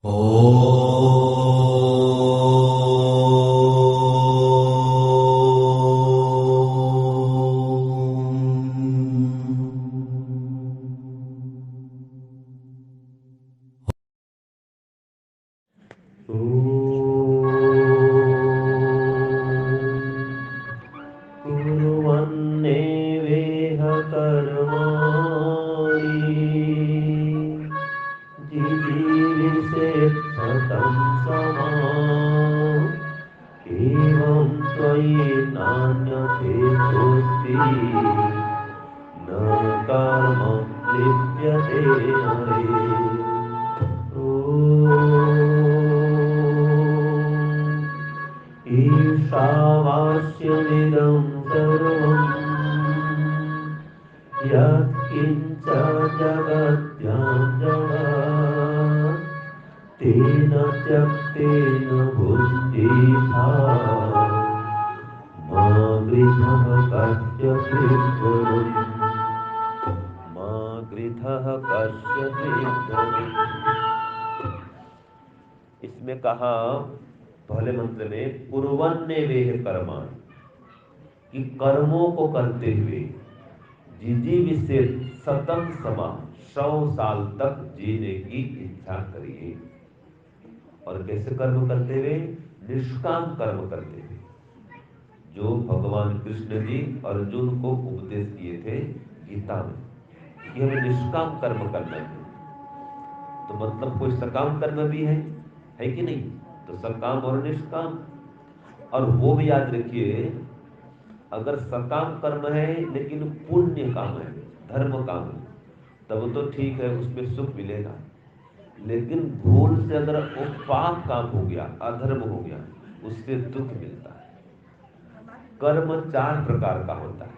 कुर्वन्नेवेह कर्माणि जिजीविषेत् शतं समाः एवं त्वयि नान्यथेतोऽस्ति न कर्म लिप्यते नरे। ईशावास्यमिदं सर्वं यत्किञ्च जगत्यां तेन त्यक्तेन बुद्धिधा मा गृधः कस्यचित् मा गृधः कस्यचित्। इसमें कहा पहले मंत्र में कुर्वन्नेवेह कर्माणि, कि कर्मों को करते हुए जिजीविषेत् शतं समाः 100 साल तक जीने की इच्छा करिए। और कैसे कर्म करते हुए? निष्काम कर्म करते हुए, जो भगवान कृष्ण जी अर्जुन को उपदेश किए थे गीता में कि हमें निष्काम कर्म करना है। तो मतलब कोई सकाम कर्म भी है कि नहीं? तो सकाम और निष्काम। और वो भी याद रखिए, अगर सकाम कर्म है लेकिन पुण्य काम है, धर्म काम है, तब तो ठीक है, उसमें सुख मिलेगा। लेकिन भूल से अगर वो पाप काम हो गया, अधर्म हो गया, उससे दुख मिलता है। कर्म 4 प्रकार का होता है।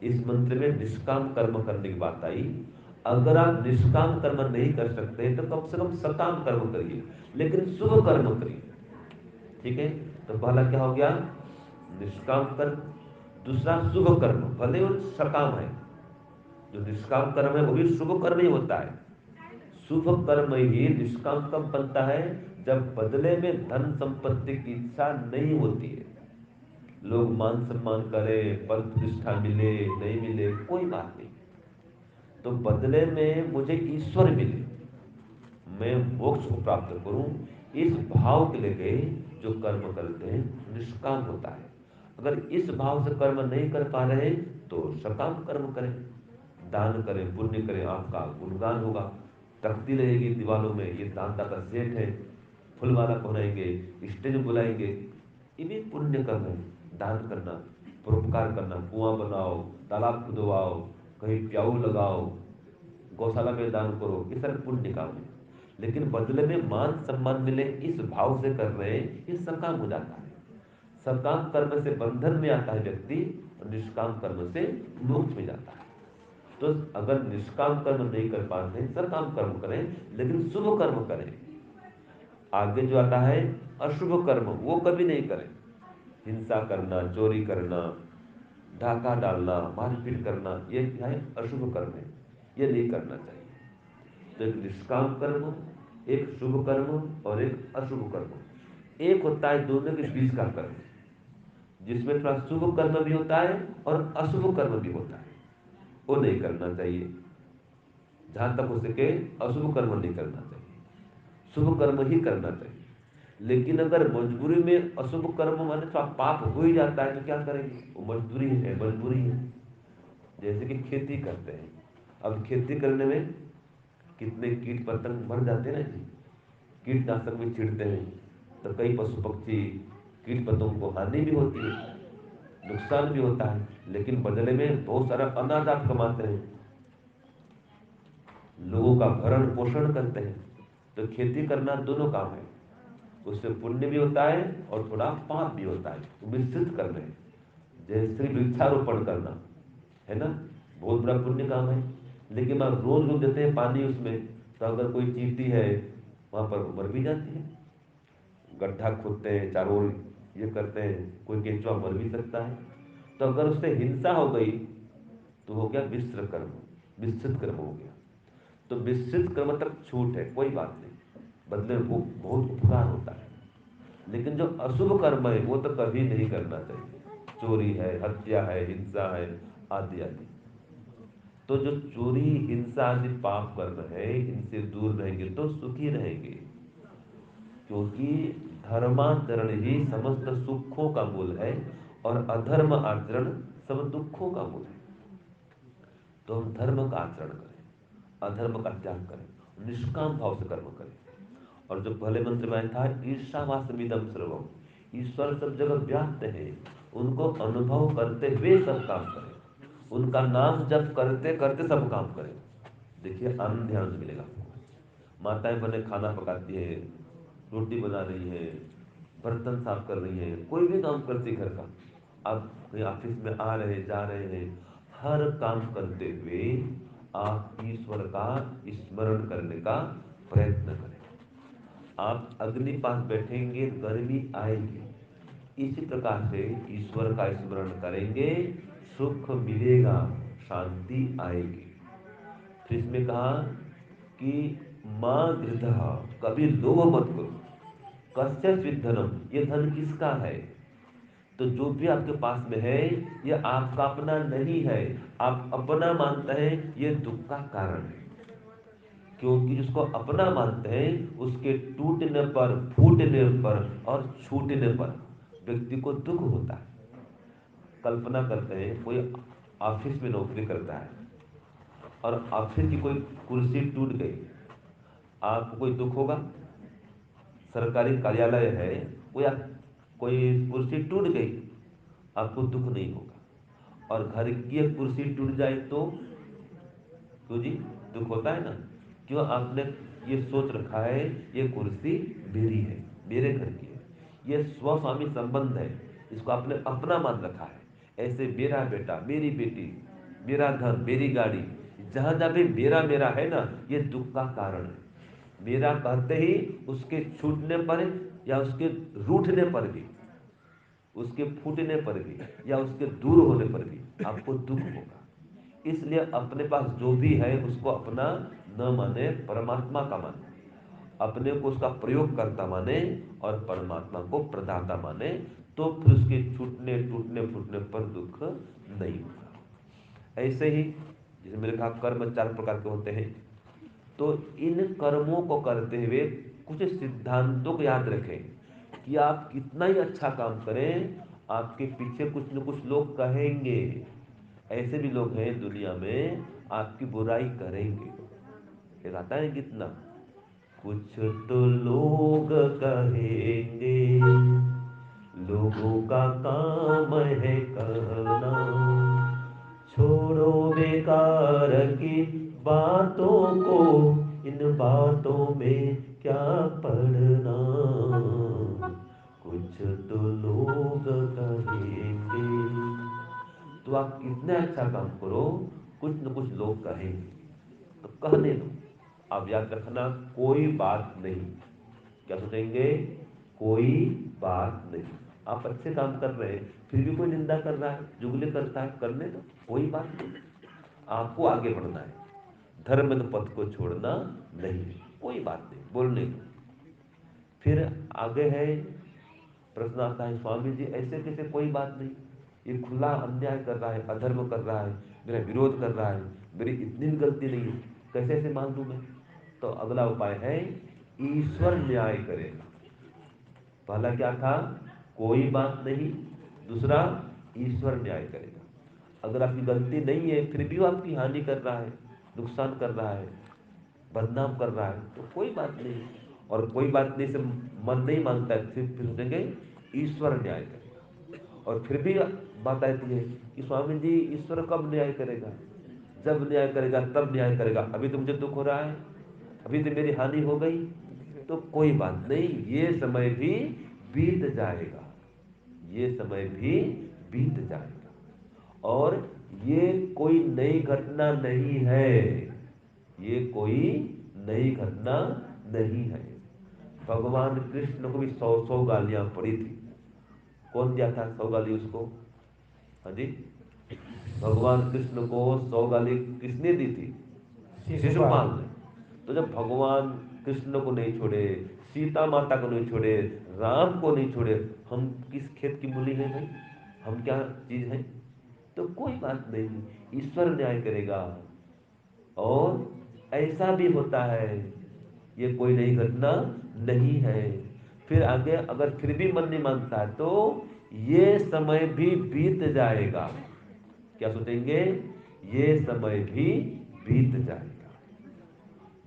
इस मंत्र में निष्काम कर्म करने की बात आई। अगर आप निष्काम कर्म नहीं कर सकते तो कम से कम सकाम कर्म करिए, लेकिन शुभ कर्म करिए। ठीक है? तो पहला क्या हो गया? निष्काम कर्म। दूसरा शुभ कर्म, भले वो सकाम है। जो निष्काम कर्म है वो भी शुभ कर्म ही होता है। शुभ कर्म ही निष्काम कब बनता है? जब बदले में धन संपत्ति की इच्छा नहीं होती है। लोग मान सम्मान करें, पद प्रतिष्ठा मिले नहीं मिले कोई बात नहीं, तो बदले में मुझे ईश्वर मिले, मैं मोक्ष को प्राप्त करूं, इस भाव के लेके जो कर्म करते हैं निष्काम होता है। अगर इस भाव से कर्म नहीं कर पा रहे तो सकाम कर्म करें, दान करें, पुण्य करें, आपका गुणगान होगा, तख्ती रहेगी दीवारों में, ये दाता का सेठ है, फुलवाला पहनाएंगे, स्टेज बुलाएंगे, ये भी पुण्य कर्म है। दान करना, परोपकार करना, कुआं बनाओ, तालाब खुदवाओ, कहीं प्याऊ लगाओ, गौशाला में दान करो, ये सारे पुण्य काम है। लेकिन बदले में मान सम्मान मिले इस भाव से कर रहे हैं, ये सकाम हो जाता है। सकाम कर्म से बंधन में आता है व्यक्ति, और निष्काम कर्म से मोक्ष में जाता है। तो अगर निष्काम कर्म नहीं कर पाते, सकाम कर्म करें, लेकिन शुभ कर्म करें। आगे जो आता है अशुभ कर्म, वो कभी नहीं करें। हिंसा करना, चोरी करना, डाका डालना, मारपीट करना, ये क्या है? अशुभ कर्म है, ये नहीं करना चाहिए। तो एक निष्काम कर्म, एक शुभ कर्म और एक अशुभ कर्म। एक होता है दोनों के बीच का कर्म, जिसमें थोड़ा शुभ कर्म भी होता है और अशुभ कर्म भी होता है, वो नहीं करना चाहिए। जहां तक हो सके अशुभ कर्म नहीं करना चाहिए, शुभ कर्म ही करना चाहिए। लेकिन अगर मजबूरी में अशुभ कर्म माने थोड़ा पाप हो ही जाता है तो क्या करेंगे? वो मजबूरी है, मजबूरी है। जैसे कि खेती करते हैं, अब खेती करने में कितने कीट पतंग मर जाते हैं ना जी, कीटनाशक भी छिड़ते हैं, तो कई पशु पक्षी कीट पतंगों को हानि भी होती है, नुकसान भी होता है, लेकिन बदले में बहुत सारा अनाज आप कमाते हैं, लोगों का भरण पोषण करते हैं। तो खेती करना दोनों काम है, उससे पुण्य भी होता है और थोड़ा पाप भी होता है, तो मिश्रित कर रहे हैं। जैसे वृक्षारोपण करना है ना, बहुत बड़ा पुण्य काम है, लेकिन आप रोज रोज देते हैं पानी उसमें, तो अगर कोई चींटी है वहां पर मर भी जाती है। गड्ढा खोदते हैं, चारों ओर ये करते हैं, कोई केंचुआ मर भी सकता है। तो अगर उससे हिंसा हो गई तो हो गया मिश्र कर्म, मिश्रित कर्म हो गया। तो मिश्रित कर्म तक छूट है, कोई बात नहीं। बदले वो बहुत उपकार होता है। लेकिन जो अशुभ कर्म है वो तो कभी नहीं करना चाहिए। चोरी है, हत्या है, हिंसा है, आदि आदि। तो जो चोरी, हिंसा आदि पाप कर्म है, इनसे दूर रहेंगे तो सुखी रहेंगे, क्योंकि धर्माचरण ही समस्त सुखों का मूल है और अधर्म आचरण सब दुखों का मूल है। तो हम धर्म का आचरण करें, अधर्म का त्याग करें, निष्काम भाव से कर्म करें। और जो पहले मंत्र में था ईर्षावासमिदं सर्वम, ईश्वर सब जगह व्याप्त है, उनको अनुभव करते हुए सब काम करें, उनका नाम जप करते करते सब काम करें। देखिए आनंद ध्यान से मिलेगा आपको। माताएं बने खाना पकाती है, रोटी बना रही है, बर्तन साफ कर रही है, कोई भी काम करती है घर का। आप कहीं ऑफिस में आ रहे जा रहे हैं, हर काम करते हुए आप ईश्वर का स्मरण करने का प्रयत्न करें। आप अग्नि पास बैठेंगे, गर्मी आएगी, इसी प्रकार से ईश्वर का स्मरण करेंगे, सुख मिलेगा, शांति आएगी। फिर इसमें कहा कि माँ गृधः, कभी लोभ मत करो, कस्यचित् धनम, ये धन किसका है? तो जो भी आपके पास में है ये आपका अपना नहीं है, आप अपना मानते हैं, ये दुख का कारण है। क्योंकि जिसको अपना मानते हैं उसके टूटने पर, फूटने पर और छूटने पर व्यक्ति को दुख होता है। कल्पना करते हैं कोई ऑफिस में नौकरी करता है और ऑफिस की कोई कुर्सी टूट गई, आपको कोई दुख होगा? सरकारी कार्यालय है, कोई कुर्सी टूट गई, आपको दुख नहीं होगा। और घर की एक कुर्सी टूट जाए तो क्यों जी, दुख होता है ना। क्यों? आपने ये सोच रखा है ये कुर्सी मेरी है, मेरे घर की है, ये स्वस्वामी संबंध है, इसको आपने अपना मान रखा है। ऐसे मेरा बेटा, मेरी बेटी, मेरा धन, मेरी गाड़ी, जहां जहां भी मेरा मेरा है ना, ये दुख का कारण है। मेरा कहते ही उसके छूटने पर या उसके रूठने पर भी, उसके फूटने पर भी या उसके दूर होने पर भी आपको दुख होगा। इसलिए अपने पास जो भी है उसको अपना न माने, परमात्मा का माने, अपने को उसका प्रयोग करता माने और परमात्मा को प्रदाता माने, तो फिर उसके छूटने, टूटने, फूटने पर दुख नहीं होगा। ऐसे ही जैसे मैंने कहा कर्म 4 प्रकार के होते हैं, तो इन कर्मों को करते हुए कुछ सिद्धांतों को याद रखें कि आप कितना ही अच्छा काम करें, आपके पीछे कुछ न कुछ लोग कहेंगे। ऐसे भी लोग हैं दुनिया में, आपकी बुराई करेंगे। ये आता है कितना, कुछ तो लोग कहेंगे, लोगों का काम है कहना, छोड़ो बेकार की बातों को, इन बातों में क्या पढ़ना, कुछ तो लोग कहेंगे। तो आप कितने अच्छा काम करो, कुछ न कुछ लोग कहेंगे, तो कहने दो। आप याद रखना, कोई बात नहीं, क्या सोचेंगे? कोई बात नहीं। आप अच्छे काम कर रहे हैं, फिर भी कोई निंदा कर रहा है, जुगली करता है, करने दो, कोई बात नहीं। आपको आगे बढ़ना है, धर्म पथ को छोड़ना नहीं, कोई बात नहीं, बोलने दो। फिर आगे है, प्रश्न आता है, स्वामी जी ऐसे कैसे कोई बात नहीं, ये खुला अन्याय कर रहा है, अधर्म कर रहा है, मेरा विरोध कर रहा है, मेरी इतनी भी गलती नहीं है, कैसे ऐसे मान लूं मैं? तो अगला उपाय है, ईश्वर न्याय करेगा। पहला क्या था? कोई बात नहीं। दूसरा, ईश्वर न्याय करेगा। अगर आपकी गलती नहीं है फिर भी वो आपकी हानि कर रहा है, नुकसान कर रहा है, बदनाम कर रहा है, तो कोई बात नहीं। और कोई बात नहीं से मन नहीं मानता है, फिर सोचेंगे ईश्वर न्याय करेगा। और फिर भी बात आती है कि स्वामी जी ईश्वर कब न्याय करेगा? जब न्याय करेगा तब न्याय करेगा, अभी तो मुझे दुख हो रहा है, अभी तो मेरी हानि हो गई। तो कोई बात नहीं, ये समय भी बीत जाएगा, ये समय भी बीत जाएगा। और ये कोई नई घटना नहीं है, ये कोई नई घटना नहीं है। भगवान कृष्ण को भी 100 गालियां पड़ी थी। कौन दिया था 100 गाली उसको? हाँ जी, भगवान कृष्ण को 100 गाली किसने दी थी? शिशुपाल ने। तो जब भगवान कृष्ण को नहीं छोड़े, सीता माता को नहीं छोड़े, राम को नहीं छोड़े, हम किस खेत की मूली हैं भाई? हम क्या चीज है? तो कोई बात नहीं, ईश्वर न्याय करेगा। और ऐसा भी होता है, ये कोई नई घटना नहीं है। फिर आगे अगर फिर भी मन नहीं मानता है तो ये समय भी बीत जाएगा। क्या सोचेंगे? ये समय भी बीत जाएगा।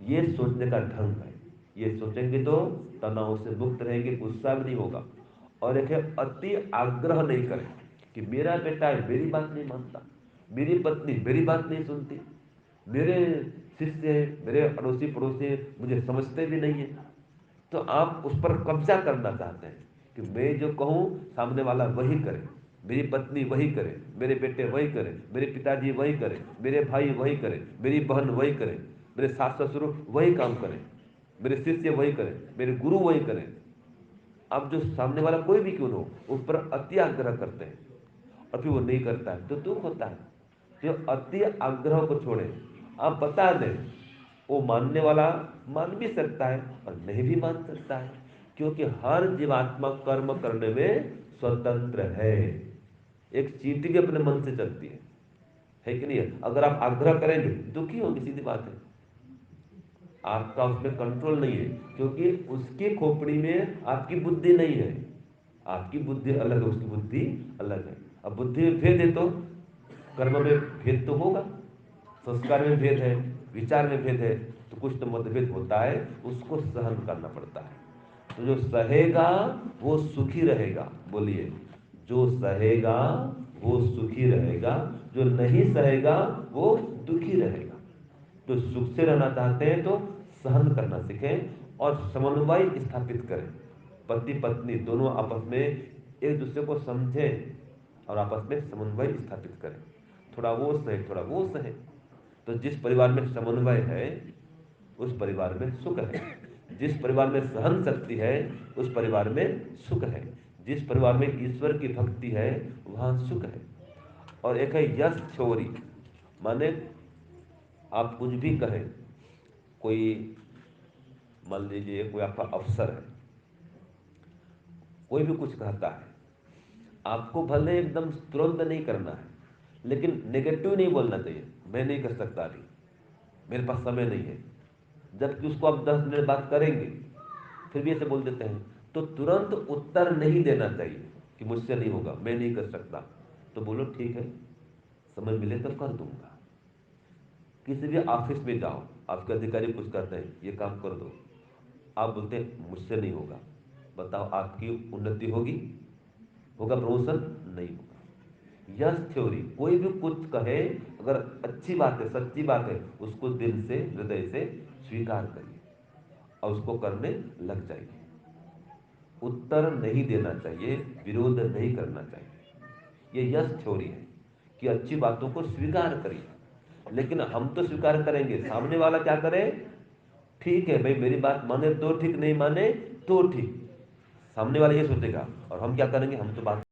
ये सोचने का ढंग है। ये सोचेंगे तो तनाव से मुक्त रहेंगे, गुस्सा भी नहीं होगा। और एक है अति आग्रह नहीं करें कि मेरा बेटा है मेरी बात नहीं मानता, मेरी पत्नी मेरी बात नहीं सुनती, मेरे शिष्य मेरे अड़ोसी पड़ोसी मुझे समझते भी नहीं है। तो आप उस पर कब्जा करना चाहते हैं कि मैं जो कहूँ सामने वाला वही करे, मेरी पत्नी वही करे, मेरे बेटे वही करें, मेरे पिताजी वही करें, मेरे भाई वही करें, मेरी बहन वही करें, मेरे सास ससुर वही काम करें, मेरे शिष्य वही करें, मेरे गुरु वही करें। अब जो सामने वाला कोई भी क्यों न हो उस पर अति आग्रह करते हैं और फिर वो नहीं करता है तो दुख होता है। जो अति आग्रह को छोड़े, आप बता दें, वो मानने वाला मान भी सकता है और नहीं भी मान सकता है, क्योंकि हर जीवात्मा कर्म करने में स्वतंत्र है। एक चींटी भी अपने मन से चलती है कि नहीं है? अगर आप आग्रह करेंगे दुखी होगी, सीधी बात है। आपका उसमें कंट्रोल नहीं है, क्योंकि उसकी खोपड़ी में आपकी बुद्धि नहीं है। आपकी बुद्धि अलग है, उसकी बुद्धि अलग है। अब बुद्धि में भेद है तो कर्म में भेद तो होगा, संस्कार में भेद है, विचार में भेद है, तो कुछ तो मतभेद होता है, उसको सहन करना पड़ता है। तो जो सहेगा वो सुखी रहेगा। बोलिए, जो सहेगा वो सुखी रहेगा, जो नहीं सहेगा वो दुखी रहेगा। तो सुख से रहना चाहते हैं तो सहन करना सीखें और समन्वय स्थापित करें। पति पत्नी दोनों आपस में एक दूसरे को समझें और आपस में समन्वय स्थापित करें। थोड़ा वो सहे, थोड़ा वो सहे। तो जिस परिवार में समन्वय है उस परिवार में सुख है। जिस परिवार में सहन शक्ति है उस परिवार में सुख है। जिस परिवार में ईश्वर की भक्ति है वहां सुख है। और एक है यश थ्योरी, माने आप कुछ भी कहें, कोई मान लीजिए कोई आपका अफसर है, कोई भी कुछ कहता है, आपको भले एकदम तुरंत नहीं करना है, लेकिन नेगेटिव नहीं बोलना चाहिए, मैं नहीं कर सकता अभी, मेरे पास समय नहीं है। जबकि उसको आप 10 मिनट बात करेंगे फिर भी ऐसे बोल देते हैं, तो तुरंत उत्तर नहीं देना चाहिए कि मुझसे नहीं होगा, मैं नहीं कर सकता। तो बोलो ठीक है, समय मिले तो कर दूंगा। किसी भी ऑफिस में जाओ, आपके अधिकारी कुछ कहते हैं ये काम कर दो, आप बोलते हैं मुझसे नहीं होगा। बताओ आपकी उन्नति होगी? होगा प्रमोशन? नहीं होगा। यश थ्योरी, कोई भी कुछ कहे, अगर अच्छी बात है सच्ची बात है उसको दिल से हृदय से स्वीकार करिए और उसको करने लग जाइए। उत्तर नहीं देना चाहिए, विरोध नहीं करना चाहिए। ये यश थ्योरी है कि अच्छी बातों को स्वीकार करिए। लेकिन हम तो स्वीकार करेंगे, सामने वाला क्या करे? ठीक है भाई, मेरी बात माने तो ठीक, नहीं माने तो ठीक। सामने वाला ये सोचेगा और हम क्या करेंगे? हम तो बात